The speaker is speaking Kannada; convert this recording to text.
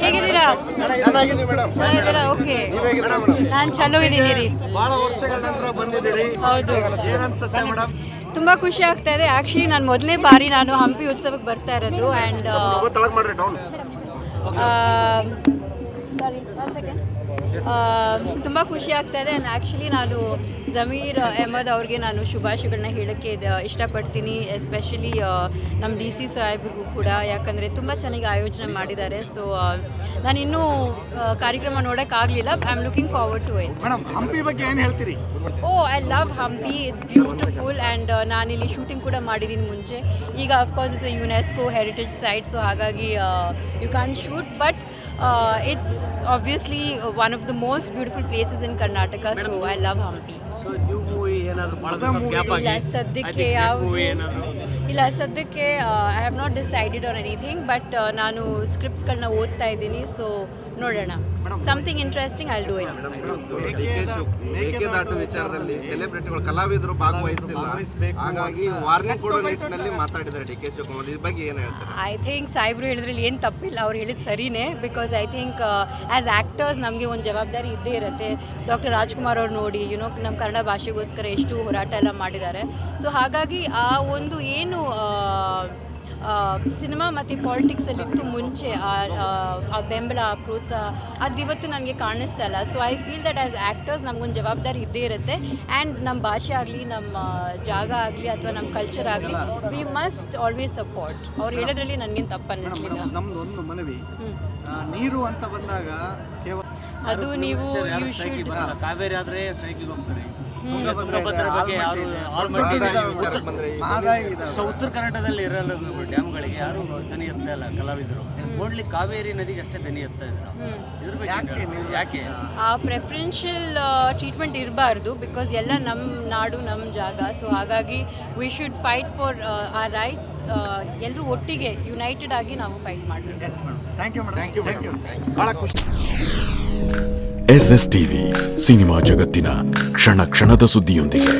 ಹೇಗಿದ್ದೀರಾ? ಚೆನ್ನಾಗಿದ್ದೀರಾ? ಓಕೆ, ನಾನು ಚಲೋ ಇದ್ದೀನಿ ರೀ. ಬಹಳ ವರ್ಷಗಳ ನಂತರ ಬಂದಿದ್ದೀರಿ, ಹೌದು, ಏನ್ ಅನ್ಸುತ್ತೆ ಮೇಡಮ್? ತುಂಬ ಖುಷಿ ಆಗ್ತಾ ಇದೆ. ಆ್ಯಕ್ಚುಲಿ ನಾನು ಮೊದಲನೇ ಬಾರಿ ನಾನು ಹಂಪಿ ಉತ್ಸವಕ್ಕೆ ಬರ್ತಾ ಇರೋದು. ಆ್ಯಂಡ್ ತಳಗ್ ಮಾಡ್ರಿ ಡೌನ್. ತುಂಬ ಖುಷಿ ಆಗ್ತಾ ಇದೆ. ಆ್ಯಂಡ್ ಆ್ಯಕ್ಚುಲಿ ನಾನು ಜಮೀರ್ ಅಹಮದ್ ಅವ್ರಿಗೆ ನಾನು ಶುಭಾಶಯಗಳನ್ನ ಹೇಳೋಕ್ಕೆ ಇಷ್ಟಪಡ್ತೀನಿ. ಎಸ್ಪೆಷಲಿ ನಮ್ಮ DC ಸಾಹೇಬ್ರಿಗೂ ಕೂಡ, ಯಾಕಂದರೆ ತುಂಬ ಚೆನ್ನಾಗಿ ಆಯೋಜನೆ ಮಾಡಿದ್ದಾರೆ. ಸೊ ನಾನು ಇನ್ನೂ ಕಾರ್ಯಕ್ರಮ ನೋಡೋಕ್ಕಾಗಲಿಲ್ಲ. I am looking forward to it. Madam, Hampi ಬಗ್ಗೆ ಏನು ಹೇಳ್ತೀರಿ? I love Hampi, it's beautiful. And ನಾನಿಲ್ಲಿ ಶೂಟಿಂಗ್ ಕೂಡ ಮಾಡಿದ್ದೀನಿ ಮುಂಚೆ. ಈಗ of course it's UNESCO heritage site, so ಹಾಗಾಗಿ you can shoot, but it's obviously one of the most beautiful places in Karnataka. So I love Hampi. ಇಲ್ಲ, ಸದ್ಯಕ್ಕೆ I have not decided on anything, but ನಾನು ಸ್ಕ್ರಿಪ್ಟ್ಸ್ಗಳನ್ನ ಓದ್ತಾ ಇದ್ದೀನಿ. ಸೊ ನೋಡೋಣ, something interesting I will do it. Mekedatu ವಿಚಾರದಲ್ಲಿ ಸೆಲೆಬ್ರಿಟಿಗಳು ಕಲಾವಿದರು ಭಾಗವಹಿಸ್ತಿಲ್ಲ, ಹಾಗಾಗಿ ವಾರ್ನಿಂಗ್ ಕೊಡೋ ನಿಟ್ಟಿನಲ್ಲಿ ಮಾತಾಡಿದ್ದಾರೆ DK ಶಿವಕುಮಾರ್. ಇದ್ರ ಬಗ್ಗೆ ಏನು ಹೇಳ್ತಾರೆ? ಐ ಥಿಂಕ್ ಸಾಹೇಬ್ರು ಹೇಳಿದ್ರಲ್ಲಿ ಏನು ತಪ್ಪಿಲ್ಲ, ಅವ್ರು ಹೇಳಿದ್ದು ಸರಿನೇ. Because I think as actors ನಮಗೆ ಒಂದು ಜವಾಬ್ದಾರಿ ಇದ್ದೇ ಇರುತ್ತೆ. ಡಾಕ್ಟರ್ ರಾಜ್ಕುಮಾರ್ ಅವ್ರು ನೋಡಿ, ನಮ್ಮ ಕನ್ನಡ ಭಾಷೆಗೋಸ್ಕರ ಎಷ್ಟು ಹೋರಾಟ ಎಲ್ಲ ಮಾಡಿದ್ದಾರೆ. ಸೊ ಹಾಗಾಗಿ ಆ ಒಂದು ಏನು ಸಿನಿಮಾ ಮತ್ತು ಪಾಲಿಟಿಕ್ಸಲ್ಲಿತ್ತು ಮುಂಚೆ ಆ ಬೆಂಬಲ, ಆ ಪ್ರೋತ್ಸಾಹ, ಅದಿವತ್ತು ನನಗೆ ಕಾಣಿಸ್ತಾ ಇಲ್ಲ. So I feel that as actors ನಮಗೊಂದು ಜವಾಬ್ದಾರಿ ಇದ್ದೇ ಇರುತ್ತೆ. ಆ್ಯಂಡ್ ನಮ್ಮ ಭಾಷೆ ಆಗಲಿ, ನಮ್ಮ ಜಾಗ ಆಗಲಿ, ಅಥವಾ ನಮ್ಮ ಕಲ್ಚರ್ ಆಗಲಿ, ವಿ ಮಸ್ಟ್ ಆಲ್ವೇಸ್ ಸಪೋರ್ಟ್. ಅವ್ರು ಹೇಳೋದ್ರಲ್ಲಿ ನನಗೇನು ತಪ್ಪು ಅನ್ನಿಸ್ಲಿಲ್ಲ. ನಮ್ದು ಒಂದು ಮನವಿ, ನೀರು ಅಂತ ಬಂದಾಗ ಅದು ನೀವು ಕಾವೇರಿ ಆದರೆ ಸ್ಟ್ರೈಕಿಗೆ ಹೋಗ್ತಾರೆ. ಉತ್ತರ ಕರ್ನಾಟಕದಲ್ಲಿ ಇರಲ್ಲ ಡ್ಯಾಮ್ಗಳಿಗೆ ಯಾರು ದನಿ ಎತ್ತಾ ಇಲ್ಲ ಕಲಾವಿದರು. ಓನ್ಲಿ ಕಾವೇರಿ ನದಿಗೆ ಅಷ್ಟೇ ದನಿ ಎತ್ತಾ ಇದ್ರು. ಇದ್ರ ಬಗ್ಗೆ ಯಾಕೆ ಆ ಪ್ರೆಫರೆನ್ಷಿಯಲ್ ಟ್ರೀಟ್ಮೆಂಟ್ ಇರಬಾರ್ದು? ಬಿಕಾಸ್ ಎಲ್ಲ ನಮ್ಮ ನಾಡು, ನಮ್ಮ ಜಾಗ. ಸೊ ಹಾಗಾಗಿ we should fight for our rights. ಎಲ್ಲರೂ ಒಟ್ಟಿಗೆ ಯುನೈಟೆಡ್ ಆಗಿ ನಾವು ಫೈಟ್ ಮಾಡಬೇಕು. SSTV ಸಿನಿಮಾ ಜಗತ್ತಿನ ಕ್ಷಣ ಕ್ಷಣದ ಸುದ್ದಿಯೊಂದಿಗೆ.